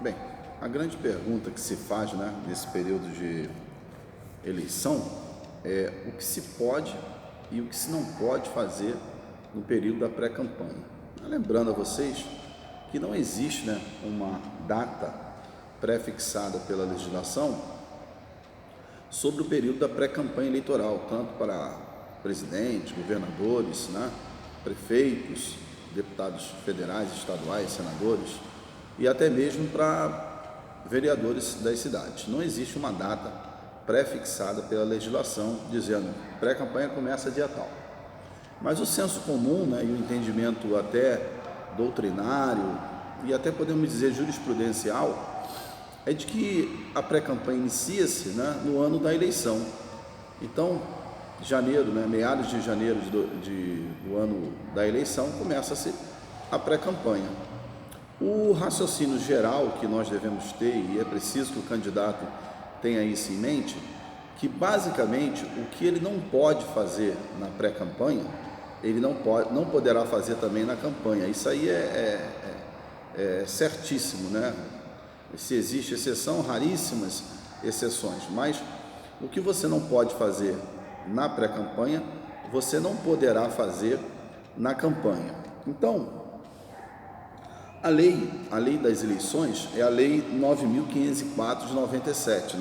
Bem, a grande pergunta que se faz, nesse período de eleição é o que se pode e o que se não pode fazer no período da pré-campanha. Lembrando a vocês que não existe, uma data pré-fixada pela legislação sobre o período da pré-campanha eleitoral, tanto para presidentes, governadores, prefeitos, deputados federais, estaduais, senadores e até mesmo para vereadores das cidades. Não existe uma data pré-fixada pela legislação dizendo pré-campanha começa dia tal. Mas o senso comum, e o entendimento até doutrinário e até podemos dizer jurisprudencial é de que a pré-campanha inicia-se no ano da eleição. Então, janeiro, meados de janeiro do ano da eleição, começa-se a pré-campanha. O raciocínio geral que nós devemos ter, e é preciso que o candidato tenha isso em mente, que basicamente o que ele não pode fazer na pré-campanha, ele não poderá fazer também na campanha. Isso aí é certíssimo, Se existe exceção, raríssimas exceções, mas o que você não pode fazer na pré-campanha, você não poderá fazer na campanha. Então, a lei das eleições é a Lei 9.504 de 97,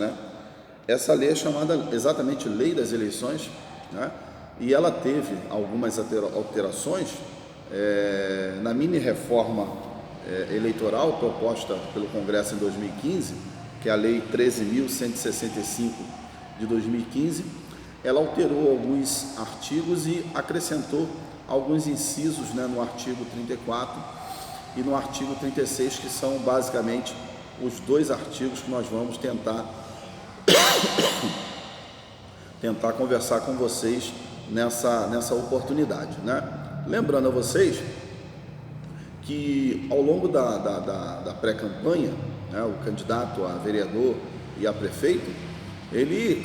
Essa lei é chamada exatamente Lei das Eleições, E ela teve algumas alterações na mini-reforma eleitoral proposta pelo Congresso em 2015, que é a Lei 13.165 de 2015. Ela alterou alguns artigos e acrescentou alguns incisos no artigo 34 e no artigo 36, que são basicamente os dois artigos que nós vamos tentar conversar com vocês nessa oportunidade, Lembrando a vocês que ao longo da pré-campanha, o candidato a vereador e a prefeito, ele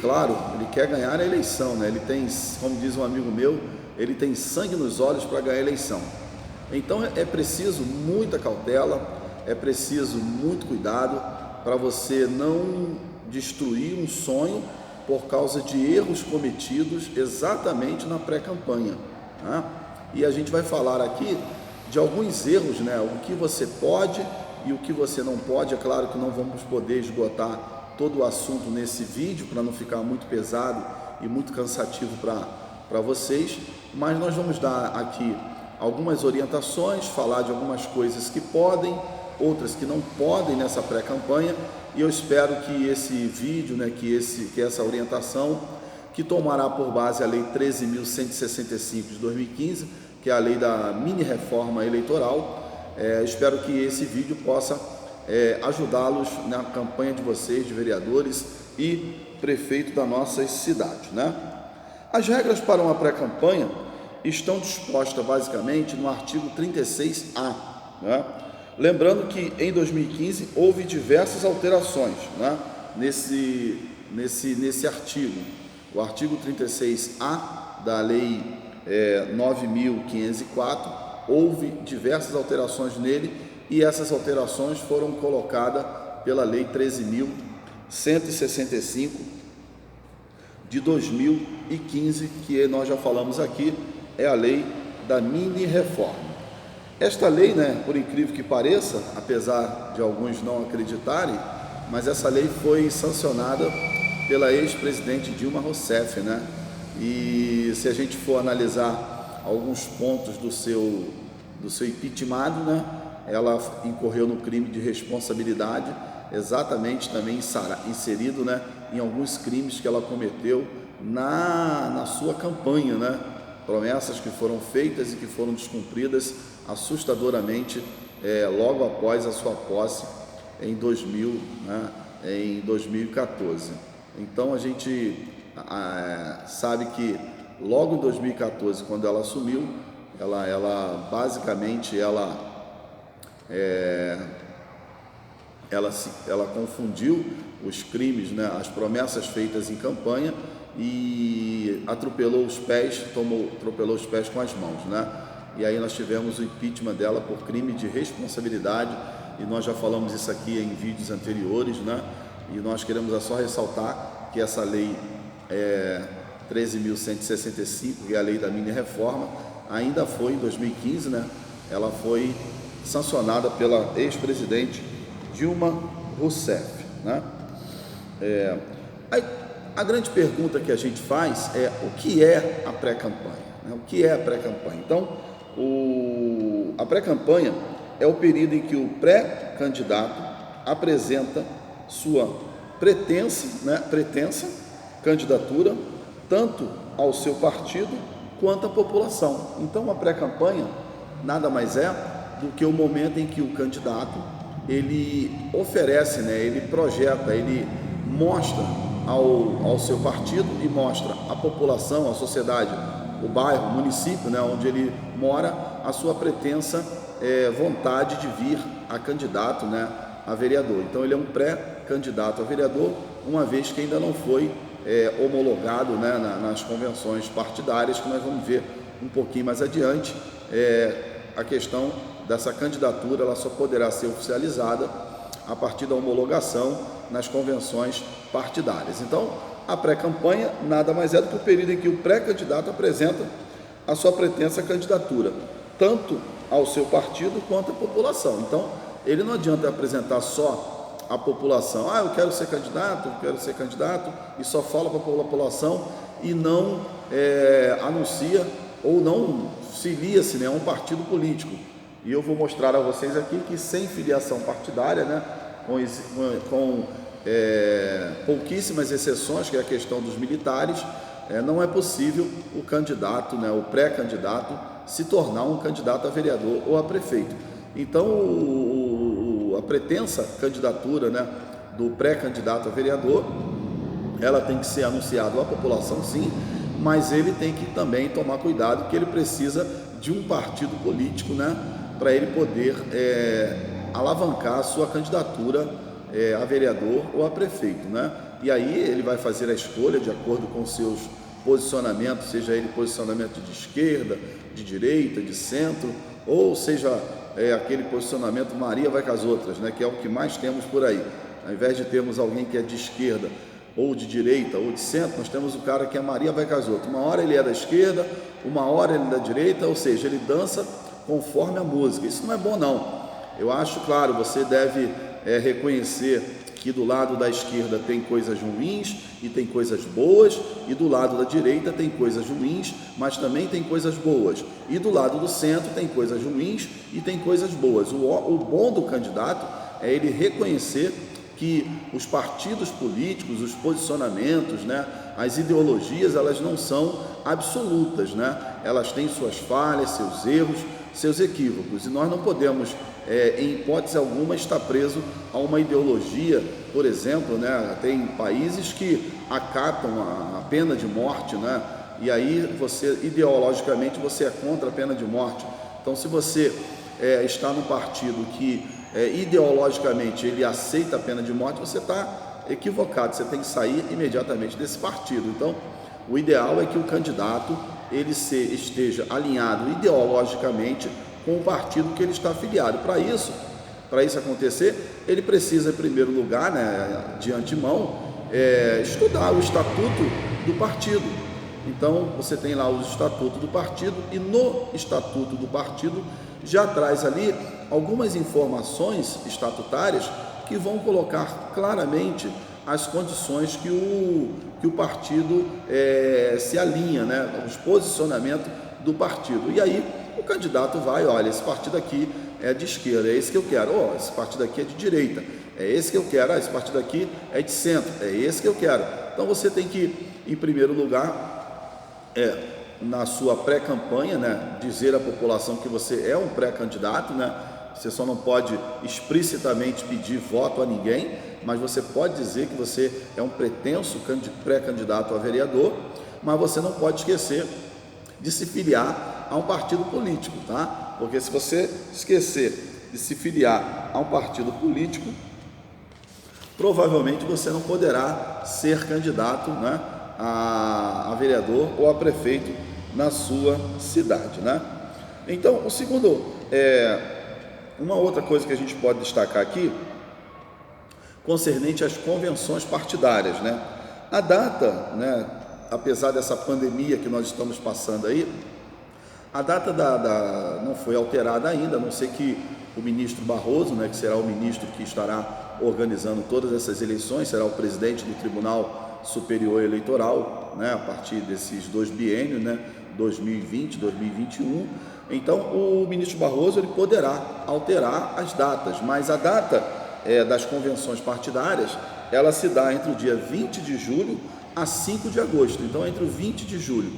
quer ganhar a eleição, Ele tem, como diz um amigo meu, ele tem sangue nos olhos para ganhar a eleição. Então é preciso muita cautela, é preciso muito cuidado para você não destruir um sonho por causa de erros cometidos exatamente na pré-campanha, E a gente vai falar aqui de alguns erros, o que você pode e o que você não pode. É claro que não vamos poder esgotar todo o assunto nesse vídeo para não ficar muito pesado e muito cansativo para vocês, mas nós vamos dar aqui algumas orientações, falar de algumas coisas que podem, outras que não podem nessa pré-campanha, e eu espero que esse vídeo, que essa orientação, que tomará por base a Lei 13.165 de 2015, que é a lei da mini-reforma eleitoral, espero que esse vídeo possa ajudá-los na campanha de vocês, de vereadores e prefeito da nossa cidade, As regras para uma pré-campanha estão dispostas basicamente no artigo 36A, Lembrando que em 2015 houve diversas alterações, nesse artigo. O artigo 36A da Lei 9.504, houve diversas alterações nele, e essas alterações foram colocadas pela Lei 13.165 de 2015, que nós já falamos aqui, é a lei da mini-reforma. Esta lei, por incrível que pareça, apesar de alguns não acreditarem, mas essa lei foi sancionada pela ex-presidente Dilma Rousseff, E se a gente for analisar alguns pontos do seu impeachment, ela incorreu no crime de responsabilidade, exatamente também inserido, em alguns crimes que ela cometeu na sua campanha, Promessas que foram feitas e que foram descumpridas assustadoramente logo após a sua posse em 2014. Então a gente sabe que logo em 2014, quando ela assumiu, ela basicamente ela confundiu os crimes, as promessas feitas em campanha, e atropelou os pés com as mãos, E aí nós tivemos o impeachment dela por crime de responsabilidade E nós já falamos isso aqui em vídeos anteriores, né? E nós queremos só ressaltar que essa lei 13.165, que é a lei da mini-reforma, ainda foi em 2015, né? Ela foi sancionada pela ex-presidente Dilma Rousseff, né? A grande pergunta que a gente faz é o que é a pré-campanha, né? O que é a pré-campanha? Então, a pré-campanha é o período em que o pré-candidato apresenta sua pretensa candidatura tanto ao seu partido quanto à população. Então, a pré-campanha nada mais é do que o momento em que o candidato ele oferece, né, ele projeta, ele mostra ao seu partido e mostra à população, à sociedade, o bairro, o município, né, onde ele mora, a sua pretensa vontade de vir a candidato, né, a vereador. Então ele é um pré-candidato a vereador, uma vez que ainda não foi homologado, né, nas convenções partidárias, que nós vamos ver um pouquinho mais adiante. A questão dessa candidatura, ela só poderá ser oficializada a partir da homologação nas convenções partidárias. Então, a pré-campanha nada mais é do que o período em que o pré-candidato apresenta a sua pretensa candidatura, tanto ao seu partido quanto à população. Então, ele não adianta apresentar só a população, eu quero ser candidato, e só fala para a população e não anuncia ou não filia-se, né, a um partido político. E eu vou mostrar a vocês aqui que sem filiação partidária, né, com pouquíssimas exceções, que é a questão dos militares, não é possível o candidato, né, o pré-candidato, se tornar um candidato a vereador ou a prefeito. Então, a pretensa candidatura, né, do pré-candidato a vereador, ela tem que ser anunciada à população, sim, mas ele tem que também tomar cuidado, que ele precisa de um partido político, né, para ele poder alavancar a sua candidatura a vereador ou a prefeito, né? E aí ele vai fazer a escolha de acordo com seus posicionamentos, seja ele posicionamento de esquerda, de direita, de centro, ou seja aquele posicionamento Maria vai com as outras, né? Que é o que mais temos por aí. Ao invés de termos alguém que é de esquerda ou de direita ou de centro, nós temos o cara que é Maria vai com as outras. Uma hora ele é da esquerda, uma hora ele é da direita, ou seja, ele dança conforme a música. Isso não é bom, não. Eu acho, claro, você deve reconhecer que do lado da esquerda tem coisas ruins e tem coisas boas, e do lado da direita tem coisas ruins, mas também tem coisas boas, e do lado do centro tem coisas ruins e tem coisas boas. O bom do candidato é ele reconhecer que os partidos políticos, os posicionamentos, né, as ideologias, elas não são absolutas, né? Elas têm suas falhas, seus erros, seus equívocos, e nós não podemos, em hipótese alguma, estar preso a uma ideologia. Por exemplo, né, tem países que acatam a pena de morte, né? E aí você, ideologicamente, você é contra a pena de morte. Então, se você está num partido que ideologicamente ele aceita a pena de morte, você está equivocado, você tem que sair imediatamente desse partido. Então, o ideal é que o candidato ele esteja alinhado ideologicamente com o partido que ele está afiliado. Para isso acontecer, ele precisa, em primeiro lugar, né, de antemão, estudar o estatuto do partido. Então, você tem lá o estatuto do partido, e no estatuto do partido já traz ali algumas informações estatutárias que vão colocar claramente as condições que o partido se alinha, né, os posicionamentos do partido. E aí o candidato vai, olha, esse partido aqui é de esquerda, é esse que eu quero. Esse partido aqui é de direita, é esse que eu quero. Esse partido aqui é de centro, é esse que eu quero. Então você tem que, em primeiro lugar, na sua pré-campanha, né, dizer à população que você é um pré-candidato, né? Você só não pode explicitamente pedir voto a ninguém, mas você pode dizer que você é um pretenso pré-candidato a vereador, mas você não pode esquecer de se filiar a um partido político, tá? Porque se você esquecer de se filiar a um partido político, provavelmente você não poderá ser candidato, né, a vereador ou a prefeito na sua cidade, né? Então, o segundo Uma outra coisa que a gente pode destacar aqui, concernente às convenções partidárias, né? A data, né, apesar dessa pandemia que nós estamos passando aí, a data não foi alterada ainda, a não ser que o ministro Barroso, né, que será o ministro que estará organizando todas essas eleições, será o presidente do Tribunal Superior Eleitoral, né, a partir desses 2 biênios, né, 2020, 2021. Então, o ministro Barroso ele poderá alterar as datas, mas a data das convenções partidárias, ela se dá entre o dia 20 de julho a 5 de agosto. Então, entre o 20 de julho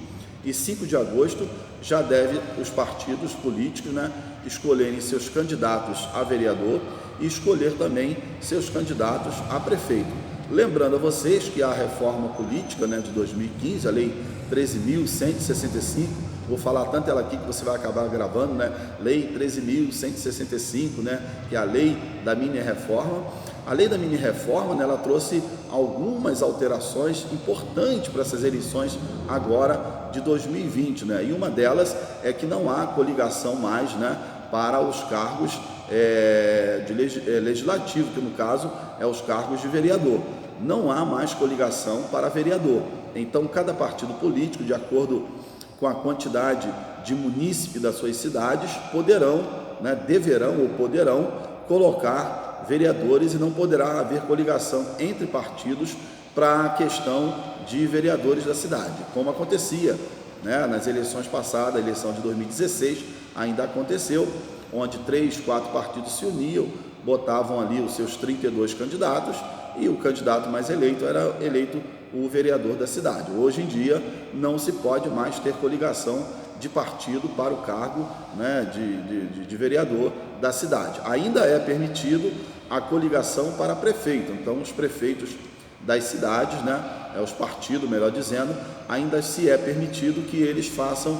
e 5 de agosto, já deve os partidos políticos, né, escolherem seus candidatos a vereador e escolher também seus candidatos a prefeito. Lembrando a vocês que a reforma política, né, de 2015, a Lei 13.165, vou falar tanto ela aqui que você vai acabar gravando, né? Lei 13.165, né? Que é a lei da mini-reforma. A lei da mini-reforma, né, ela trouxe algumas alterações importantes para essas eleições agora de 2020, né? E uma delas é que não há coligação mais, né, para os cargos legislativo, que no caso é os cargos de vereador. Não há mais coligação para vereador. Então, cada partido político, de acordo com a quantidade de munícipes das suas cidades, poderão, né, deverão ou poderão colocar vereadores e não poderá haver coligação entre partidos para a questão de vereadores da cidade, como acontecia, né, nas eleições passadas. A eleição de 2016 ainda aconteceu, onde 3, 4 partidos se uniam, botavam ali os seus 32 candidatos e o candidato mais eleito era eleito o vereador da cidade. Hoje em dia não se pode mais ter coligação de partido para o cargo, né, de vereador da cidade. Ainda é permitido a coligação para prefeito. Então os prefeitos das cidades, né, os partidos, melhor dizendo, ainda se é permitido que eles façam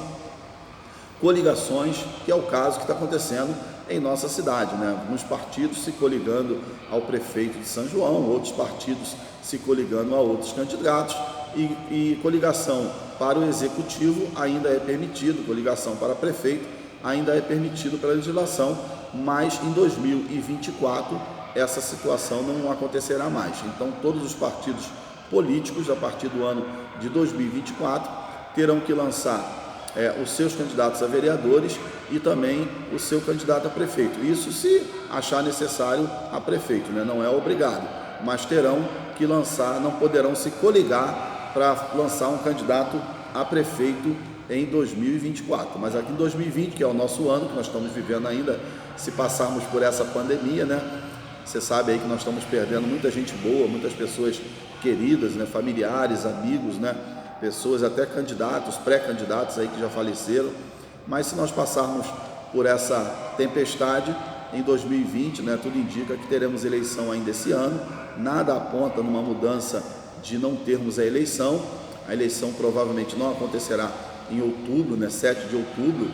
coligações, que é o caso que está acontecendo em nossa cidade, né? Alguns partidos se coligando ao prefeito de São João, outros partidos se coligando a outros candidatos, e coligação para o executivo ainda é permitido, coligação para prefeito ainda é permitido pela legislação, mas em 2024 essa situação não acontecerá mais. Então todos os partidos políticos, a partir do ano de 2024, terão que lançar os seus candidatos a vereadores e também o seu candidato a prefeito. Isso se achar necessário a prefeito, né? Não é obrigado, mas terão que lançar, não poderão se coligar para lançar um candidato a prefeito em 2024. Mas aqui em 2020, que é o nosso ano, que nós estamos vivendo ainda, se passarmos por essa pandemia, né? Você sabe aí que nós estamos perdendo muita gente boa, muitas pessoas queridas, né? Familiares, amigos, né? Pessoas, até candidatos, pré-candidatos aí que já faleceram. Mas se nós passarmos por essa tempestade em 2020, né, tudo indica que teremos eleição ainda esse ano. Nada aponta numa mudança de não termos a eleição. A eleição provavelmente não acontecerá em outubro, né, 7 de outubro,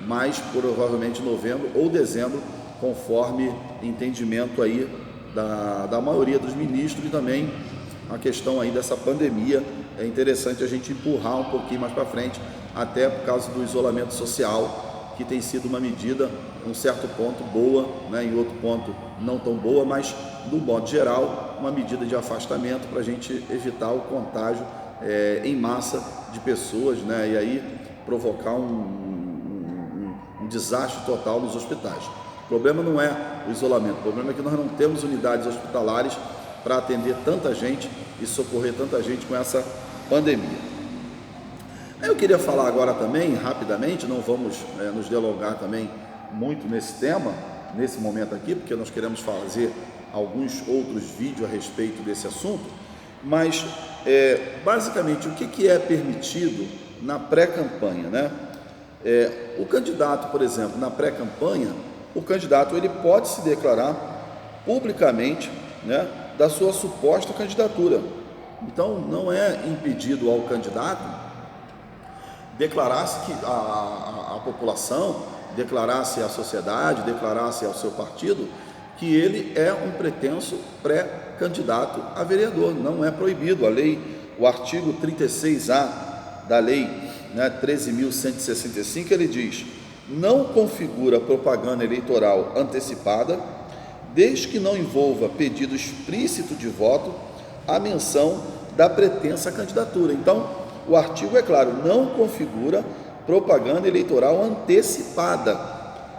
mas provavelmente novembro ou dezembro, conforme entendimento aí da maioria dos ministros, e também a questão aí dessa pandemia. É interessante a gente empurrar um pouquinho mais para frente, até por causa do isolamento social, que tem sido uma medida, em um certo ponto, boa, né, em outro ponto não tão boa, mas, no modo geral, uma medida de afastamento para a gente evitar o contágio em massa de pessoas, né, e aí provocar um desastre total nos hospitais. O problema não é o isolamento, o problema é que nós não temos unidades hospitalares para atender tanta gente e socorrer tanta gente com essa pandemia. Eu queria falar agora também, rapidamente, não vamos nos delongar também muito nesse tema, nesse momento aqui, porque nós queremos fazer alguns outros vídeos a respeito desse assunto, mas basicamente o que é permitido na pré-campanha, né? O candidato, por exemplo, na pré-campanha, o candidato ele pode se declarar publicamente, né, da sua suposta candidatura. Então não é impedido ao candidato declarar-se que a população, declarar-se à sociedade, declarar-se ao seu partido que ele é um pretenso pré-candidato a vereador. Não é proibido. A lei, o artigo 36A da lei, né, 13.165, ele diz: não configura propaganda eleitoral antecipada, desde que não envolva pedido explícito de voto, a menção da pretensa candidatura. Então, o artigo é claro, não configura propaganda eleitoral antecipada.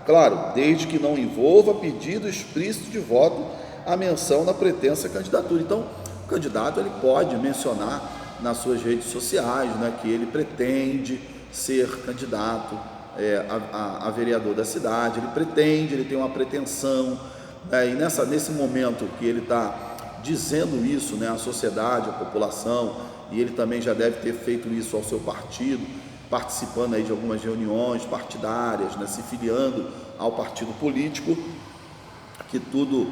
Claro, desde que não envolva pedido explícito de voto, a menção da pretensa candidatura. Então, o candidato ele pode mencionar nas suas redes sociais, né, que ele pretende ser candidato a vereador da cidade, ele tem uma pretensão, né, e nesse momento que ele está dizendo isso, né, à sociedade, à população, e ele também já deve ter feito isso ao seu partido, participando aí de algumas reuniões partidárias, né, se filiando ao partido político, que tudo,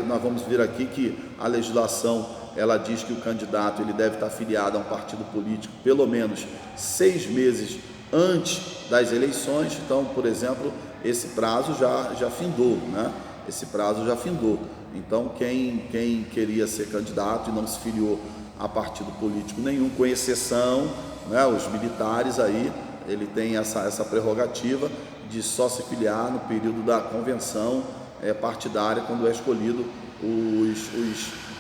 nós vamos ver aqui que a legislação, ela diz que o candidato ele deve estar filiado a um partido político pelo menos 6 meses antes das eleições. Então, por exemplo, esse prazo já findou, né? Esse prazo já findou. Então, quem queria ser candidato e não se filiou a partido político nenhum, com exceção, né, os militares aí, ele tem essa prerrogativa de só se filiar no período da convenção partidária, quando é escolhido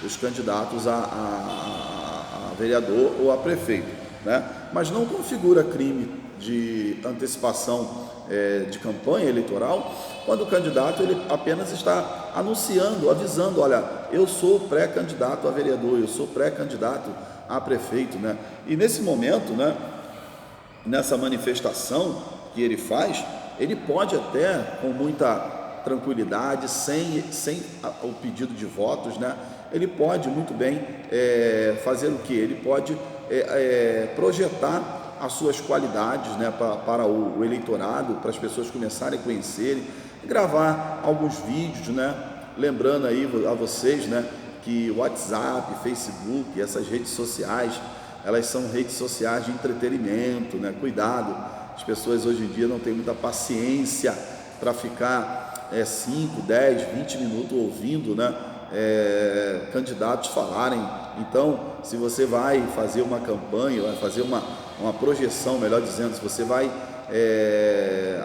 os candidatos a vereador ou a prefeito, né? Mas não configura crime de antecipação de campanha eleitoral quando o candidato ele apenas está anunciando, avisando, olha, eu sou pré-candidato a vereador, eu sou pré-candidato a prefeito, né? E nesse momento, né, nessa manifestação que ele faz, ele pode até, com muita tranquilidade, sem o pedido de votos, né, ele pode muito bem fazer o que? Ele pode projetar as suas qualidades, né, para o eleitorado, para as pessoas começarem a conhecerem, gravar alguns vídeos, né, lembrando aí a vocês, né, que o WhatsApp, Facebook, essas redes sociais, elas são redes sociais de entretenimento, né? Cuidado, as pessoas hoje em dia não têm muita paciência para ficar 5, 10, 20 minutos ouvindo, né, candidatos falarem. Então, se você vai fazer uma campanha, vai fazer uma projeção, melhor dizendo, se você vai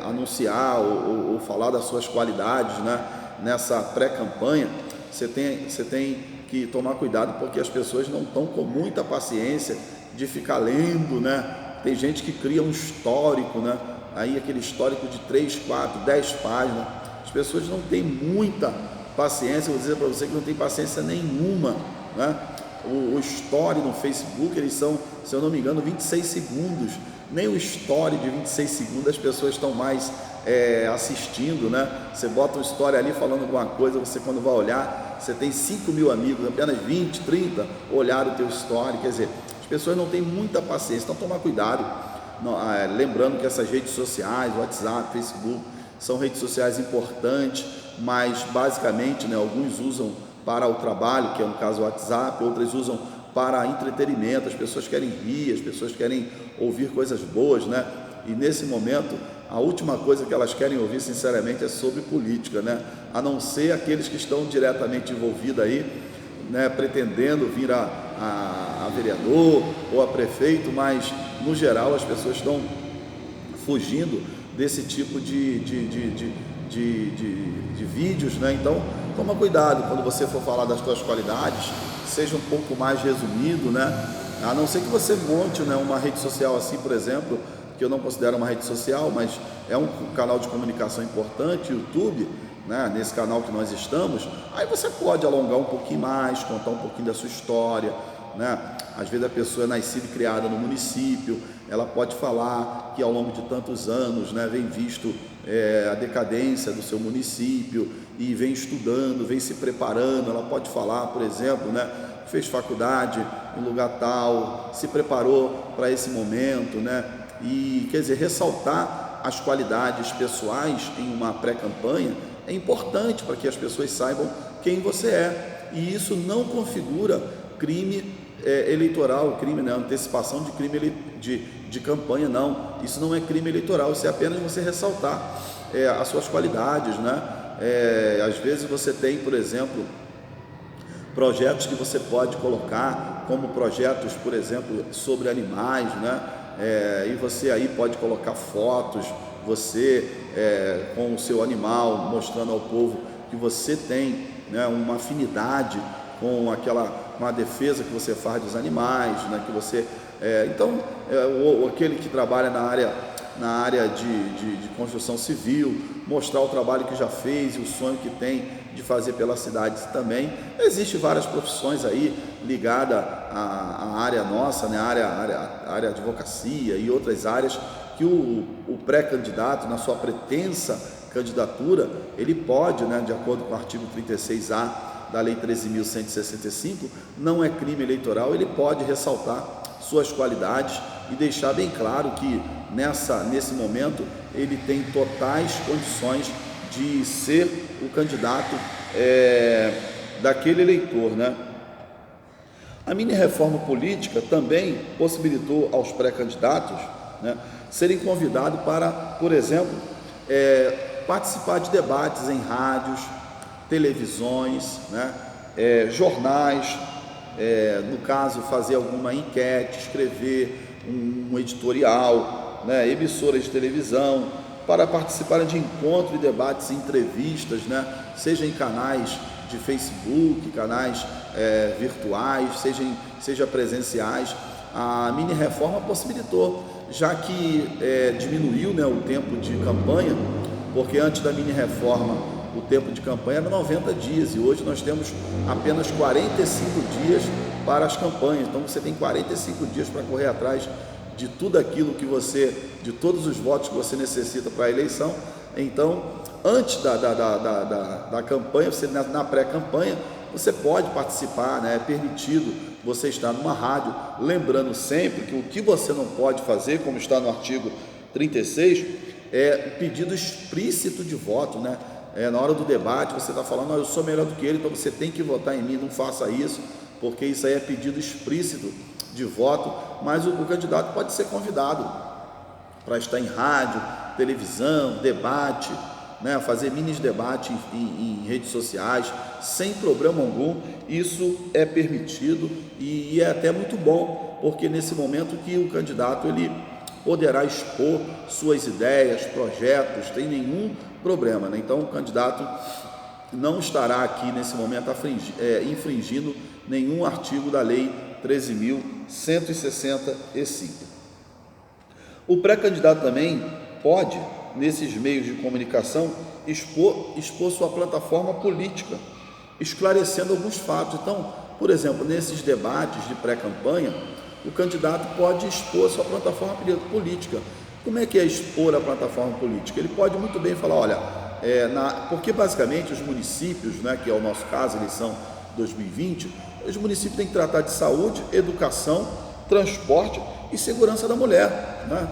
anunciar ou falar das suas qualidades, né, nessa pré-campanha, você tem que tomar cuidado, porque as pessoas não estão com muita paciência de ficar lendo, né? Tem gente que cria um histórico, né? Aí aquele histórico de 3, 4, 10 páginas. As pessoas não têm muita paciência, eu vou dizer para você que não tem paciência nenhuma, né? O story no Facebook, eles são, se eu não me engano, 26 segundos. Nem o story de 26 segundos as pessoas estão mais assistindo, né? Você bota um story ali falando alguma coisa, você quando vai olhar, você tem 5 mil amigos, apenas 20, 30 olharam o teu story. Quer dizer, as pessoas não têm muita paciência, então tomar cuidado. Não, lembrando que essas redes sociais, WhatsApp, Facebook, são redes sociais importantes, mas basicamente, né, alguns usam para o trabalho, que é no caso o WhatsApp, outras usam para entretenimento. As pessoas querem rir, as pessoas querem ouvir coisas boas, né? E nesse momento, a última coisa que elas querem ouvir, sinceramente, é sobre política, né? A não ser aqueles que estão diretamente envolvidos aí, né, pretendendo vir a vereador ou a prefeito, mas no geral as pessoas estão fugindo desse tipo de vídeos, né? Então, toma cuidado quando você for falar das suas qualidades, seja um pouco mais resumido, né? A não ser que você monte, né, uma rede social assim, por exemplo, que eu não considero uma rede social, mas é um canal de comunicação importante, YouTube, né, nesse canal que nós estamos. Aí você pode alongar um pouquinho mais, contar um pouquinho da sua história, né? Às vezes a pessoa é nascida e criada no município, ela pode falar que ao longo de tantos anos, né, vem visto a decadência do seu município e vem estudando, vem se preparando. Ela pode falar, por exemplo, né, fez faculdade em lugar tal, se preparou para esse momento, né? E quer dizer, ressaltar as qualidades pessoais em uma pré-campanha é importante para que as pessoas saibam quem você é, e isso não configura crime eleitoral, crime, né, antecipação de crime de campanha, não. Isso não é crime eleitoral, isso é apenas você ressaltar as suas qualidades, né? Às vezes você tem, por exemplo, projetos que você pode colocar, como projetos, por exemplo, sobre animais, né? E você aí pode colocar fotos você com o seu animal, mostrando ao povo que você tem, né, uma afinidade com a defesa que você faz dos animais, né, que você aquele que trabalha na área de construção civil, mostrar o trabalho que já fez e o sonho que tem de fazer pela cidade também. Existem várias profissões aí ligadas à área nossa, né, à área de advocacia e outras áreas que o pré-candidato, na sua pretensa candidatura, ele pode, né, de acordo com o artigo 36A da Lei 13.165, não é crime eleitoral, ele pode ressaltar suas qualidades e deixar bem claro que nesse momento ele tem totais condições de ser o candidato daquele eleitor, né? A mini-reforma política também possibilitou aos pré-candidatos, né, serem convidados para, por exemplo, participar de debates em rádios, televisões, né, jornais, no caso fazer alguma enquete, escrever um editorial, né, emissoras de televisão, para participarem de encontros, debates e entrevistas, né, seja em canais de Facebook, canais virtuais, seja presenciais. A mini-reforma possibilitou, já que diminuiu, né, o tempo de campanha, porque antes da mini-reforma o tempo de campanha era 90 dias e hoje nós temos apenas 45 dias para as campanhas. Então você tem 45 dias para correr atrás de tudo aquilo de todos os votos que você necessita para a eleição. Então, antes da campanha, na pré-campanha, você pode participar, né? É permitido você estar numa rádio, lembrando sempre que o que você não pode fazer, como está no artigo 36, é pedido explícito de voto, né? Na hora do debate você está falando, eu sou melhor do que ele, então você tem que votar em mim, não faça isso, porque isso aí é pedido explícito de voto. Mas o candidato pode ser convidado para estar em rádio, televisão, debate, né, fazer mini debate em redes sociais, sem problema algum. Isso é permitido e é até muito bom, porque nesse momento que o candidato ele poderá expor suas ideias, projetos, sem nenhum problema, né? Então o candidato não estará aqui nesse momento infringindo nenhum artigo da Lei 13.165. O pré-candidato também pode, nesses meios de comunicação, expor sua plataforma política, esclarecendo alguns fatos. Então, por exemplo, nesses debates de pré-campanha, o candidato pode expor sua plataforma política. Como é que é expor a plataforma política? Ele pode muito bem falar, olha, porque basicamente os municípios, né, que é o nosso caso, eleição 2020, os municípios têm que tratar de saúde, educação, transporte e segurança da mulher, né?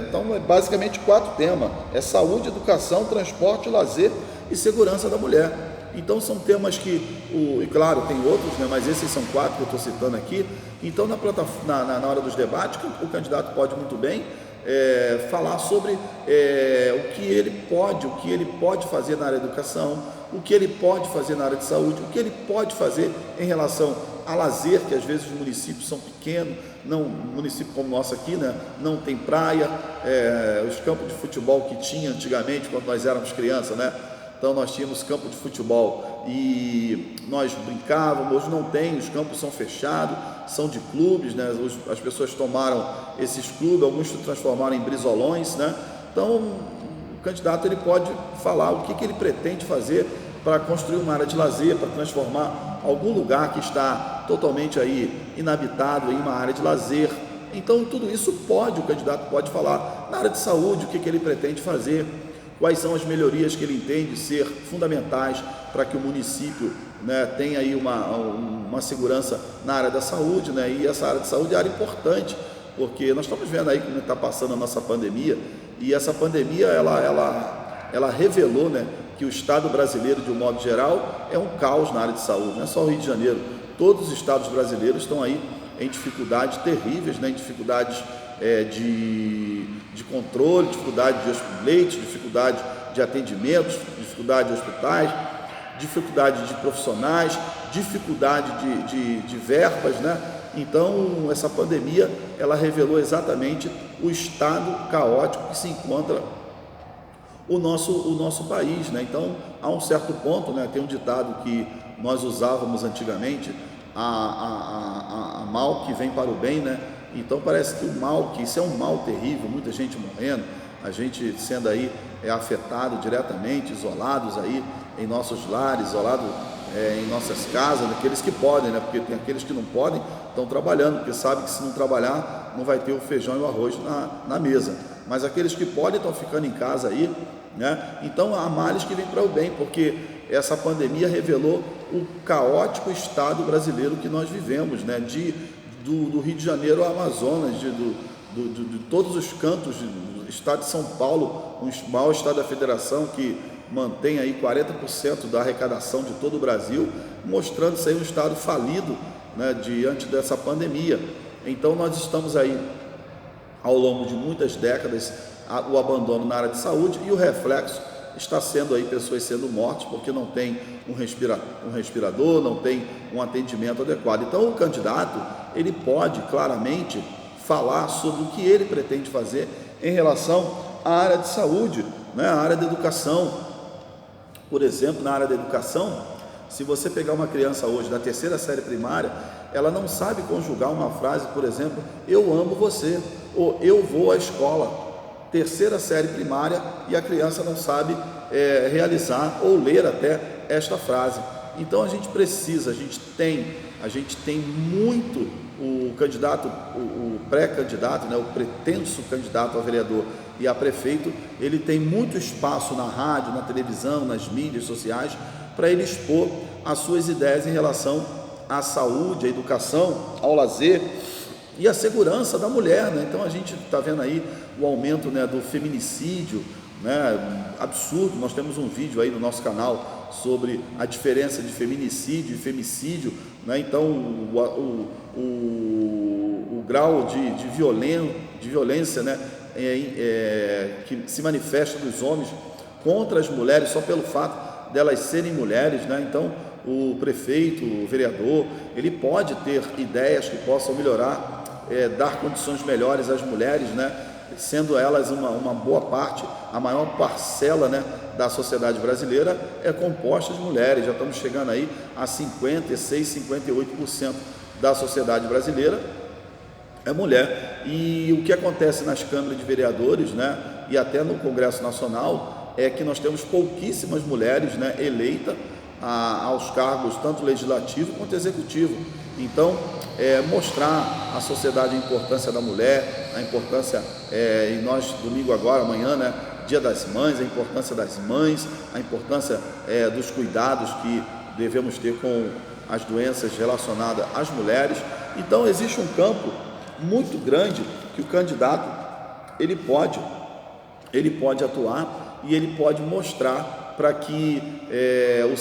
Então, é basicamente 4 temas, saúde, educação, transporte, lazer e segurança da mulher. Então, são temas que, e claro, tem outros, né, mas esses são 4 que eu estou citando aqui. Então, na hora dos debates, o candidato pode muito bem falar sobre o que ele pode fazer na área da educação, o que ele pode fazer na área de saúde, o que ele pode fazer em relação a lazer, que às vezes os municípios são pequenos, um município como o nosso aqui, né, não tem praia, os campos de futebol que tinha antigamente, quando nós éramos crianças, né? Então nós tínhamos campo de futebol e nós brincávamos, hoje não tem, os campos são fechados, são de clubes, né? As pessoas tomaram esses clubes, alguns se transformaram em brisolões, né? Então o candidato ele pode falar o que ele pretende fazer para construir uma área de lazer, para transformar algum lugar que está totalmente aí inabitado em uma área de lazer. Então tudo isso o candidato pode falar. Na área de saúde, o que ele pretende fazer, quais são as melhorias que ele entende ser fundamentais para que o município, né, tenha aí uma segurança na área da saúde, né? E essa área de saúde é área importante, porque nós estamos vendo aí como está passando a nossa pandemia, e essa pandemia ela revelou, né, que o Estado brasileiro, de um modo geral, é um caos na área de saúde. Não é só o Rio de Janeiro, todos os estados brasileiros estão aí em dificuldades terríveis, né, em dificuldades de controle, dificuldade de leitos, dificuldade de atendimentos, dificuldade de hospitais, dificuldade de profissionais, dificuldade de verbas, né? Então, essa pandemia, ela revelou exatamente o estado caótico que se encontra o nosso país, né? Então, a um certo ponto, né, tem um ditado que nós usávamos antigamente, a mal que vem para o bem, né? Então parece que o mal, que isso é um mal terrível, muita gente morrendo, a gente sendo aí afetado diretamente, isolados aí em nossos lares, isolados em nossas casas, aqueles que podem, né? Porque tem aqueles que não podem, estão trabalhando, porque sabem que se não trabalhar, não vai ter o feijão e o arroz na mesa. Mas aqueles que podem estão ficando em casa aí, né? Então há males que vêm para o bem, porque essa pandemia revelou o caótico estado brasileiro que nós vivemos, né? Do Rio de Janeiro ao Amazonas, de todos os cantos do estado de São Paulo, o maior estado da federação, que mantém aí 40% da arrecadação de todo o Brasil, mostrando isso aí um estado falido, né, diante dessa pandemia. Então nós estamos aí, ao longo de muitas décadas, o abandono na área de saúde, e o reflexo está sendo aí pessoas sendo mortas porque não tem um respirador, não tem um atendimento adequado. Então o candidato, ele pode claramente falar sobre o que ele pretende fazer em relação à área de saúde, né, à área da educação. Por exemplo, na área da educação, se você pegar uma criança hoje da terceira série primária, ela não sabe conjugar uma frase, por exemplo, eu amo você, ou eu vou à escola. Terceira série primária, e a criança não sabe realizar ou ler até esta frase. Então a gente precisa, a gente tem muito o candidato, o pré-candidato, né, o pretenso candidato a vereador e a prefeito, ele tem muito espaço na rádio, na televisão, nas mídias sociais, para ele expor as suas ideias em relação à saúde, à educação, ao lazer e à segurança da mulher, né? Então a gente está vendo aí o aumento, né, do feminicídio, né, absurdo. Nós temos um vídeo aí no nosso canal sobre a diferença de feminicídio e femicídio, né? Então o grau de violência, né, que se manifesta dos homens contra as mulheres só pelo fato delas serem mulheres, né? Então o prefeito, o vereador, ele pode ter ideias que possam melhorar, dar condições melhores às mulheres, né? Sendo elas uma boa parte, a maior parcela, né, da sociedade brasileira é composta de mulheres. Já estamos chegando aí a 56, 58% da sociedade brasileira é mulher. E o que acontece nas câmaras de vereadores, né, e até no Congresso Nacional, é que nós temos pouquíssimas mulheres, né, eleitas aos cargos tanto legislativo quanto executivo. Então, mostrar à sociedade a importância da mulher, a importância, e nós domingo agora, amanhã, né, Dia das Mães, a importância das mães, a importância dos cuidados que devemos ter com as doenças relacionadas às mulheres. Então existe um campo muito grande que o candidato ele pode atuar e ele pode mostrar para que o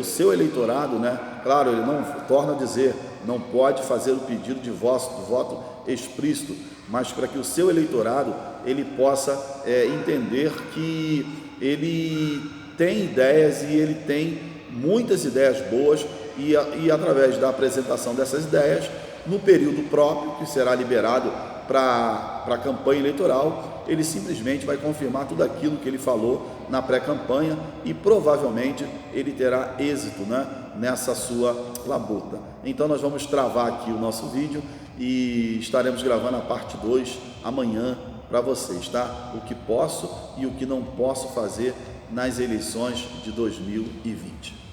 seu eleitorado, né, claro, ele não torna a dizer, não pode fazer o pedido de voto explícito, mas para que o seu eleitorado ele possa entender que ele tem ideias e ele tem muitas ideias boas e através da apresentação dessas ideias, no período próprio que será liberado para a campanha eleitoral, ele simplesmente vai confirmar tudo aquilo que ele falou na pré-campanha e provavelmente ele terá êxito, né, nessa sua labuta. Então nós vamos travar aqui o nosso vídeo e estaremos gravando a parte 2 amanhã para vocês, tá? O que posso e o que não posso fazer nas eleições de 2020.